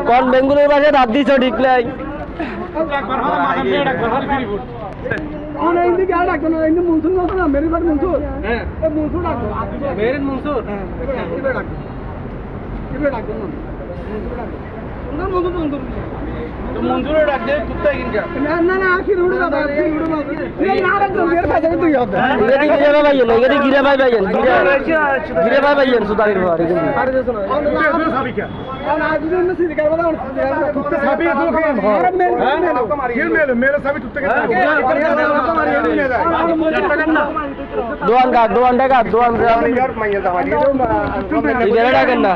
কোন বেঙ্গুলের বাসে রাত দিছ ডিপ্লাই মঞ্জুরে ডাক দে কুত্তা কিনকা না না আখি রুড়ে দাও আখি রুড়ে দাও এই না আর একদম বের ফাজা তুই হবে গিরে গিরে ভাইয়েন গিরে গিরে ভাইয়েন গিরে ভাইয়েন সুদারির বাড়ি আরে দেছো না তুই সাবি কে না আজ দিন না সিধে করবা না তুই সাবি তো কে আরে মেল মেল সাবি তুই কে দোয়ান টাকা यार माइया दावारी ইবেরা ডাকেন না